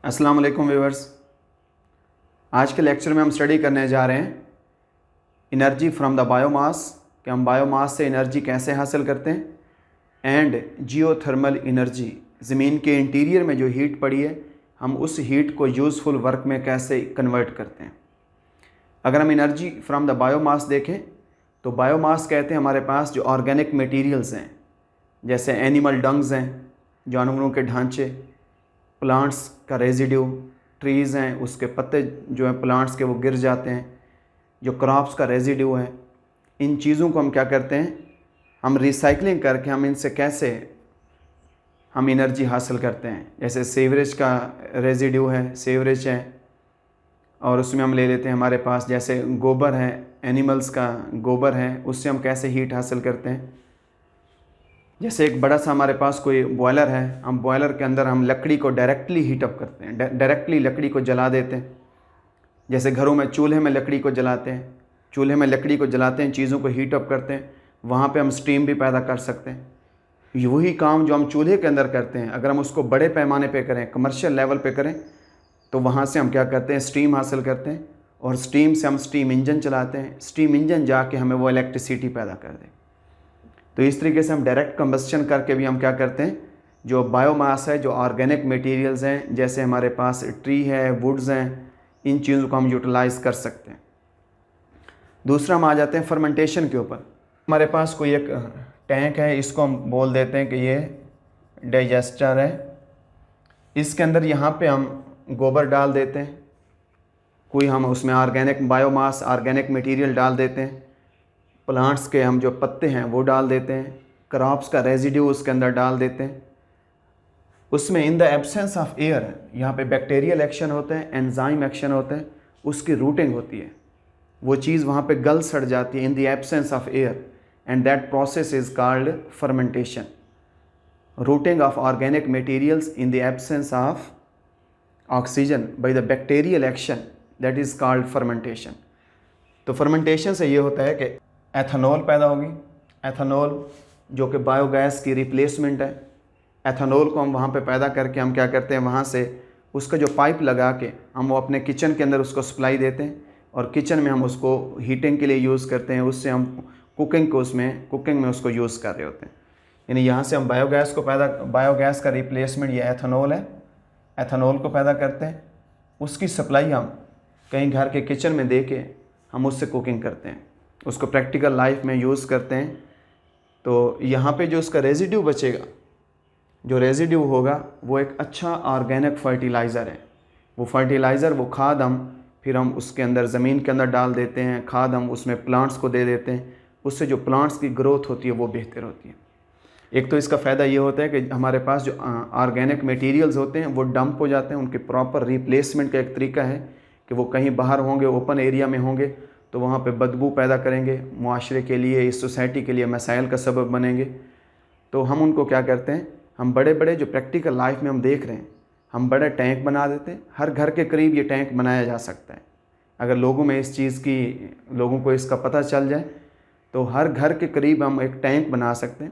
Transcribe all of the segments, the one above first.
अस्सलाम वालेकुम व्यूअर्स। आज के लेक्चर में हम स्टडी करने जा रहे हैं एनर्जी फ्रॉम द बायोमास, कि हम बायोमास से एनर्जी कैसे हासिल करते हैं, एंड जियोथर्मल एनर्जी, ज़मीन के इंटीरियर में जो हीट पड़ी है हम उस हीट को यूज़फुल वर्क में कैसे कन्वर्ट करते हैं। अगर हम एनर्जी फ्रॉम द बायोमास देखें तो बायोमास कहते हैं हमारे पास जो ऑर्गेनिक मटेरियल्स हैं, जैसे एनिमल डंग्स हैं, जानवरों के ढांचे, प्लांट्स का रेजिड्यू, ट्रीज़ हैं उसके पत्ते जो हैं प्लांट्स के वो गिर जाते हैं, जो क्रॉप्स का रेजिड्यू है, इन चीज़ों को हम क्या करते हैं, हम रिसाइकलिंग करके हम इनसे कैसे हम एनर्जी हासिल करते हैं। जैसे सीवरेज का रेजिड्यू है, सीवरेज है, और उसमें हम ले लेते हैं हमारे पास जैसे गोबर है, एनिमल्स का गोबर है, उससे हम कैसे हीट हासिल करते हैं। जैसे एक बड़ा सा हमारे पास कोई बॉयलर है, हम बॉयलर के अंदर हम लकड़ी को डायरेक्टली हीटअप करते हैं, डायरेक्टली लकड़ी को जला देते हैं। जैसे घरों में चूल्हे में लकड़ी को जलाते हैं, चूल्हे में लकड़ी को जलाते हैं, चीज़ों को हीटअप करते हैं, वहाँ पे हम स्टीम भी पैदा कर सकते हैं। वही काम जो हम चूल्हे के अंदर करते हैं अगर हम उसको बड़े पैमाने पे करें, कमर्शियल लेवल पे करें, तो वहाँ से हम क्या करते हैं, स्टीम हासिल करते हैं, और स्टीम से हम स्टीम इंजन चलाते हैं, स्टीम इंजन जाके हमें वो इलेक्ट्रिसिटी पैदा कर दे। तो इस तरीके से हम डायरेक्ट कंबस्शन करके भी हम क्या करते हैं, जो बायोमास है, जो ऑर्गेनिक मटेरियल्स हैं, जैसे हमारे पास ट्री है, वुड्स हैं, इन चीज़ों को हम यूटिलाइज़ कर सकते हैं। दूसरा हम आ जाते हैं फर्मेंटेशन के ऊपर। हमारे पास कोई एक टैंक है, इसको हम बोल देते हैं कि ये डाइजेस्टर है। इसके अंदर यहाँ पे हम गोबर डाल देते हैं, कोई हम उसमें ऑर्गेनिक बायोमास ऑर्गेनिक मटेरियल डाल देते हैं, प्लांट्स के हम जो पत्ते हैं वो डाल देते हैं, क्रॉप्स का रेजिड्यू उसके अंदर डाल देते हैं। उसमें in the absence of air, यहाँ पे बैक्टीरियल एक्शन होते हैं, एंजाइम एक्शन होते हैं, उसकी रूटिंग होती है, वो चीज़ वहाँ पे गल सड़ जाती है in the absence of air, and that process is called fermentation. Routing of organic materials in the absence of oxygen by the bacterial action, that is called fermentation. तो फर्मेंटेशन से ये होता है कि एथेनॉल पैदा होगी, एथेनॉल जो कि बायोगैस की रिप्लेसमेंट है। एथेनॉल को हम वहाँ पे पैदा करके हम क्या करते हैं, वहाँ से उसका जो पाइप लगा के हम वो अपने किचन के अंदर उसको सप्लाई देते हैं, और किचन में हम उसको हीटिंग के लिए यूज़ करते हैं, उससे हम कुकिंग में उसको यूज़ कर रहे होते हैं। यानी यहाँ से हम बायोगैस का रिप्लेसमेंट ये एथेनॉल है, एथेनॉल को पैदा करते हैं, उसकी सप्लाई हम कहीं घर के किचन में दे के हम उससे कुकिंग करते हैं, उसको प्रैक्टिकल लाइफ में यूज़ करते हैं। तो यहाँ पे जो उसका रेजिड्यू बचेगा, जो रेजिड्यू होगा वो एक अच्छा ऑर्गेनिक फर्टिलाइज़र है। वो फर्टिलाइज़र, वो खाद हम फिर हम उसके अंदर ज़मीन के अंदर डाल देते हैं, खाद हम उसमें प्लांट्स को दे देते हैं, उससे जो प्लांट्स की ग्रोथ होती है वो बेहतर होती है। एक तो इसका फ़ायदा ये होता है कि हमारे पास जो ऑर्गेनिक मटेरियल्स होते हैं वो डंप हो जाते हैं, उनके प्रॉपर रिप्लेसमेंट का एक तरीका है कि वो कहीं बाहर होंगे, ओपन एरिया में होंगे, तो वहाँ पे बदबू पैदा करेंगे, मुआशरे के लिए, इस सोसाइटी के लिए मसाइल का सबब बनेंगे। तो हम उनको क्या करते हैं, हम बड़े बड़े जो प्रैक्टिकल लाइफ में हम देख रहे हैं, हम बड़े टैंक बना देते हैं। हर घर के करीब ये टैंक बनाया जा सकता है। अगर लोगों को इसका पता चल जाए तो हर घर के करीब हम एक टैंक बना सकते हैं।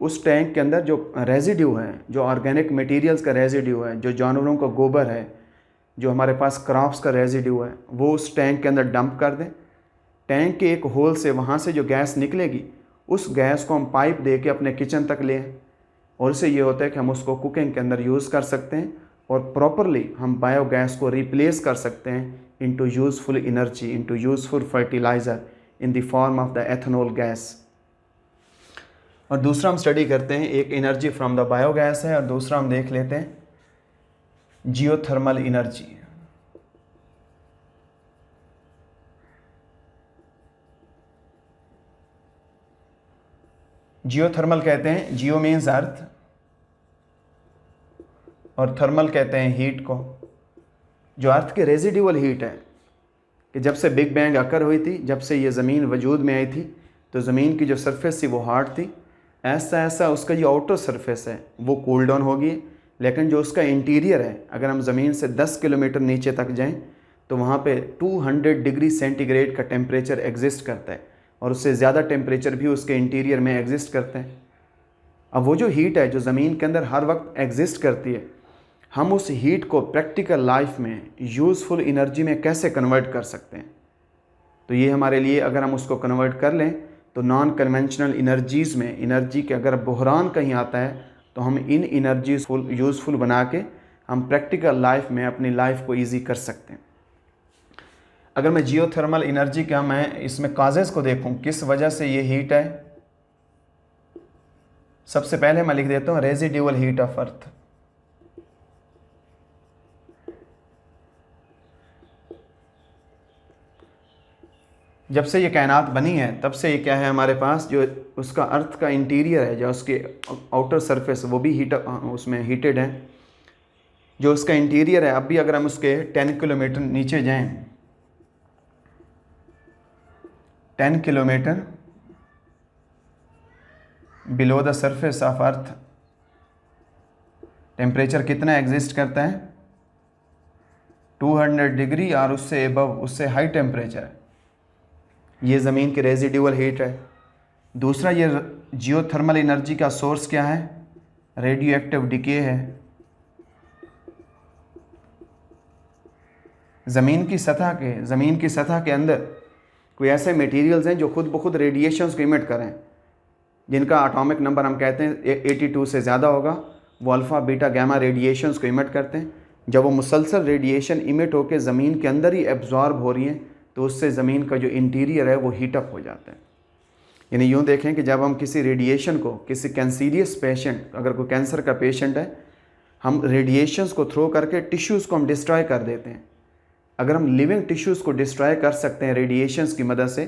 उस टैंक के अंदर जो रेजिड्यू है, जो ऑर्गेनिक मटेरियल्स का रेजिड्यू है, जो जानवरों का गोबर है, जो हमारे पास क्रॉप्स का रेजिड्यू है, वो उस टैंक के अंदर डंप कर दें। टैंक के एक होल से वहाँ से जो गैस निकलेगी, उस गैस को हम पाइप दे के अपने किचन तक ले आएं, और इससे ये होता है कि हम उसको कुकिंग के अंदर यूज़ कर सकते हैं, और प्रॉपरली हम बायोगैस को रिप्लेस कर सकते हैं into useful energy, into useful fertiliser in the form of the ethanol gas. और दूसरा हम स्टडी करते हैं, एक एनर्जी फ्रॉम द बायोगैस है, और दूसरा हम देख लेते हैं जियोथर्मल एनर्जी। जियोथर्मल कहते हैं, जियो मीन्स अर्थ, और थर्मल कहते हैं हीट को। जो अर्थ की रेजिडुअल हीट है, कि जब से बिग बैंग अकर हुई थी, जब से ये ज़मीन वजूद में आई थी, तो ज़मीन की जो सरफेस थी वो हार्ड थी, ऐसा ऐसा उसका जो आउटर सरफेस है वो कूल डाउन होगी। लेकिन जो उसका इंटीरियर है, अगर हम ज़मीन से 10 किलोमीटर नीचे तक जाएं तो वहाँ पे 200 डिग्री सेंटीग्रेड का टेम्परेचर एग्जिस्ट करता है, और उससे ज़्यादा टेम्परेचर भी उसके इंटीरियर में एग्जिस्ट करते हैं। अब वो जो हीट है जो ज़मीन के अंदर हर वक्त एग्जिस्ट करती है, हम उस हीट को प्रैक्टिकल लाइफ में यूज़फुल एनर्जी में कैसे कन्वर्ट कर सकते हैं। तो ये हमारे लिए अगर हम उसको कन्वर्ट कर लें तो नॉन कन्वेंशनल एनर्जीज़ में एनर्जी के अगर बहरान कहीं आता है तो हम इन एनर्जीज यूज़फुल बना के हम प्रैक्टिकल लाइफ में अपनी लाइफ को ईजी कर सकते हैं। अगर मैं जियोथर्मल एनर्जी का मैं इसमें काजेज़ को देखूं, किस वजह से ये हीट है, सबसे पहले मैं लिख देता हूँ रेजिड्यूअल हीट ऑफ अर्थ। जब से ये कायनात बनी है तब से ये क्या है हमारे पास, जो उसका अर्थ का इंटीरियर है, जो उसके आउटर सरफेस वो भी उसमें हीटेड है। जो उसका इंटीरियर है, अब भी अगर हम उसके 10 किलोमीटर नीचे जाएं, 10 kilometre below the surface of earth temperature कितना एग्जिस्ट करता है, 200 डिग्री और उससे एबव, उससे हाई टेम्परेचर है। ये ज़मीन की रेजिड्यूअल हीट है। दूसरा, ये जियोथर्मल एनर्जी का सोर्स क्या है, रेडियो एक्टिव डिके है। ज़मीन की सतह के अंदर कोई ऐसे मटेरियल्स हैं जो खुद ब खुद रेडिएशंस को इमिट करें, जिनका एटॉमिक नंबर हम कहते हैं 82 से ज़्यादा होगा। वो अल्फ़ा बीटा गामा रेडिएशंस को इमिट करते हैं। जब वो मुसलसल रेडिएशन इमिट होकर ज़मीन के अंदर ही एब्जॉर्ब हो रही हैं तो उससे ज़मीन का जो इंटीरियर है वो हीटअप हो जाता है। यानी यूँ देखें कि जब हम किसी रेडिएशन को, किसी कैंसीरियस पेशेंट, अगर कोई कैंसर का पेशेंट है, हम रेडिएशंस को थ्रो करके टिश्यूज़ को हम डिस्ट्रॉय कर देते हैं। अगर हम लिविंग टिश्यूज़ को डिस्ट्रॉय कर सकते हैं रेडिएशंस की मदद से,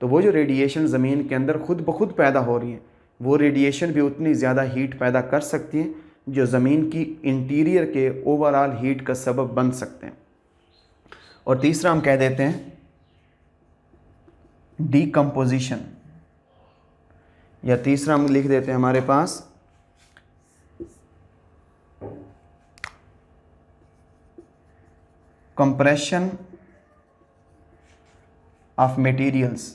तो वो जो रेडिएशन ज़मीन के अंदर खुद ब खुद पैदा हो रही हैं, वो रेडिएशन भी उतनी ज़्यादा हीट पैदा कर सकती हैं जो ज़मीन की इंटीरियर के ओवरऑल हीट का सबब बन सकते हैं। और तीसरा हम कह देते हैं डीकम्पोजिशन, या तीसरा हम लिख देते हैं हमारे पास कंप्रेशन ऑफ मटेरियल्स।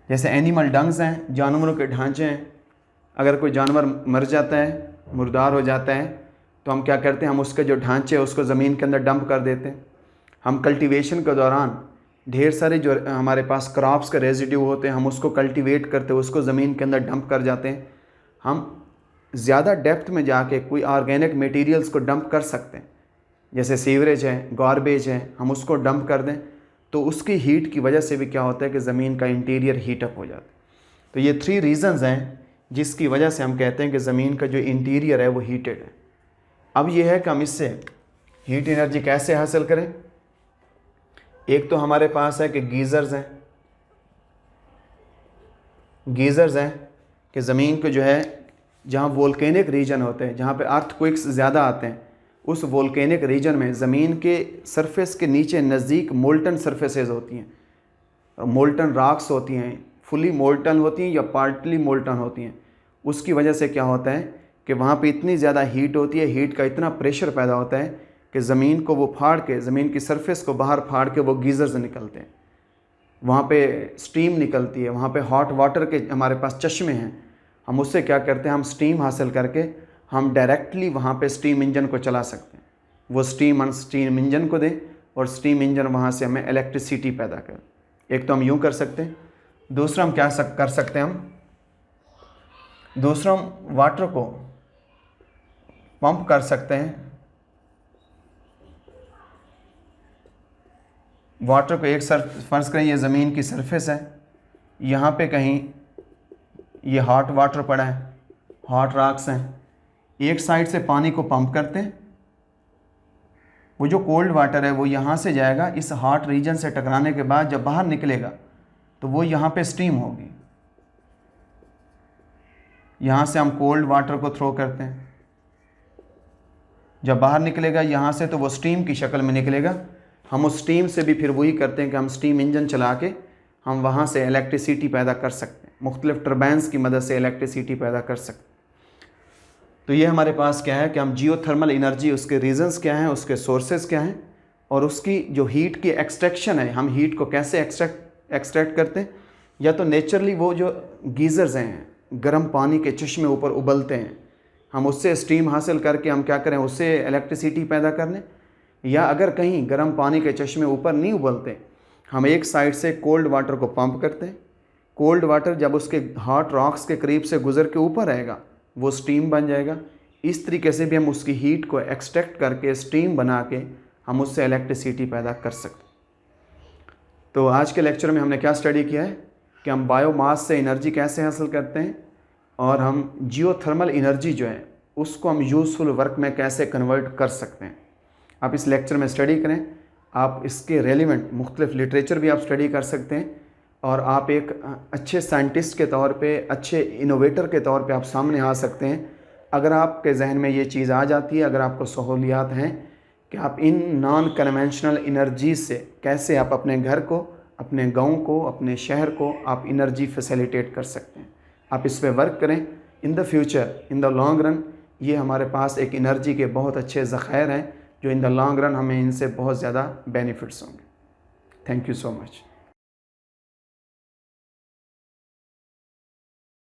जैसे एनिमल डंग्स हैं, जानवरों के ढांचे हैं। अगर कोई जानवर मर जाता है, मुर्दार हो जाता है, तो हम क्या करते हैं, हम उसके जो ढांचे है उसको ज़मीन के अंदर डंप कर देते हैं। हम कल्टीवेशन के दौरान ढेर सारे जो हमारे पास क्रॉप्स के रेजिड्यू होते हैं, हम उसको कल्टीवेट करते हैं, उसको ज़मीन के अंदर डंप कर जाते हैं। हम ज़्यादा डेप्थ में जाके कोई ऑर्गेनिक मटेरियल्स को डंप कर सकते हैं, जैसे सीवरेज है, गार्बेज है, हम उसको डंप कर दें तो उसकी हीट की वजह से भी क्या होता है कि ज़मीन का इंटीरियर हीटअप हो जाता है। तो ये 3 रीज़न्स हैं जिसकी वजह से हम कहते हैं कि ज़मीन का जो इंटीरियर है वो हीटेड है। अब ये है कि हम इससे हीट एनर्जी कैसे हासिल करें। एक तो हमारे पास है कि गीज़र्स हैं कि ज़मीन को जो है, जहाँ वोल्केनिक रीजन होते हैं, जहाँ पे अर्थक्वेक्स ज़्यादा आते हैं, उस वोल्केनिक रीजन में ज़मीन के सरफेस के नीचे नज़दीक मोल्टन सरफेसेस होती हैं, मोल्टन रॉक्स होती हैं, फुली मोल्टन होती हैं या पार्टली मोल्टन होती हैं। उसकी वजह से क्या होता है कि वहाँ पे इतनी ज़्यादा हीट होती है, हीट का इतना प्रेशर पैदा होता है कि ज़मीन को वो फाड़ के, ज़मीन की सरफेस को बाहर फाड़ के वो गीज़र्स निकलते हैं, वहाँ पे स्टीम निकलती है, वहाँ पे हॉट वाटर के हमारे पास चश्मे हैं। हम उससे क्या करते हैं, हम स्टीम हासिल करके हम डायरेक्टली वहाँ पे स्टीम इंजन को चला सकते हैं। वो स्टीम इंजन को दें और स्टीम इंजन वहाँ से हमें इलेक्ट्रिसिटी पैदा करे। एक तो हम यूँ कर सकते हैं। दूसरा हम क्या कर सकते हैं, दूसरा हम वाटर को पंप कर सकते हैं। वाटर को एक फर्ज करें ये ज़मीन की सरफेस है, यहाँ पे कहीं ये हॉट वाटर पड़ा है, हॉट रॉक्स हैं, एक साइड से पानी को पंप करते हैं, वो जो कोल्ड वाटर है वो यहाँ से जाएगा, इस हॉट रीजन से टकराने के बाद जब बाहर निकलेगा तो वो यहाँ पे स्टीम होगी। यहाँ से हम कोल्ड वाटर को थ्रो करते हैं, जब बाहर निकलेगा यहाँ से तो वो स्टीम की शक्ल में निकलेगा। हम उस स्टीम से भी फिर वही करते हैं कि हम स्टीम इंजन चला के हम वहाँ से इलेक्ट्रिसिटी पैदा कर सकते हैं, मुख्तलिफ टर्बाइन्स की मदद से इलेक्ट्रिसिटी पैदा कर सकते हैं। तो ये हमारे पास क्या है कि हम जियोथर्मल एनर्जी, उसके रीजंस क्या हैं, उसके सोर्सेज क्या हैं, और उसकी जो हीट की एक्सट्रैक्शन है, हम हीट को कैसे एक्सट्रैक्ट करते हैं। या तो नेचुरली वो जो गीज़र्स हैं, गर्म पानी के चश्मे ऊपर उबलते हैं, हम उससे स्टीम हासिल करके हम क्या करें, उससे इलेक्ट्रिसिटी पैदा कर लें। या अगर कहीं गर्म पानी के चश्मे ऊपर नहीं उबलते, हम एक साइड से कोल्ड वाटर को पंप करते हैं। कोल्ड वाटर जब उसके हॉट रॉक्स के करीब से गुजर के ऊपर आएगा वो स्टीम बन जाएगा। इस तरीके से भी हम उसकी हीट को एक्सट्रैक्ट करके स्टीम बना के हम उससे इलेक्ट्रिसिटी पैदा कर सकते हैं। तो आज के लेक्चर में हमने क्या स्टडी किया है कि हम बायोमास से एनर्जी कैसे हासिल करते हैं और हम जियोथर्मल एनर्जी जो है उसको हम यूज़फुल वर्क में कैसे कन्वर्ट कर सकते हैं। आप इस लेक्चर में स्टडी करें, आप इसके रेलिवेंट मुख्तलिफ लिटरेचर भी आप स्टडी कर सकते हैं और आप एक अच्छे साइंटिस्ट के तौर पे, अच्छे इनोवेटर के तौर पे आप सामने आ सकते हैं अगर आपके जहन में ये चीज़ आ जाती है, अगर आपको सहूलियात हैं कि आप इन नॉन कन्वेंशनल एनर्जी से कैसे आप अपने घर को, अपने गांव को, अपने शहर को आप एनर्जी फैसिलिटेट कर सकते हैं। आप इस पे वर्क करें। In the future, in the long run, ये हमारे पास एक एनर्जी के बहुत अच्छे ज़ख़ायर हैं जो इन द लॉन्ग रन हमें इनसे बहुत ज़्यादा बेनिफिट्स होंगे। Thank you so much.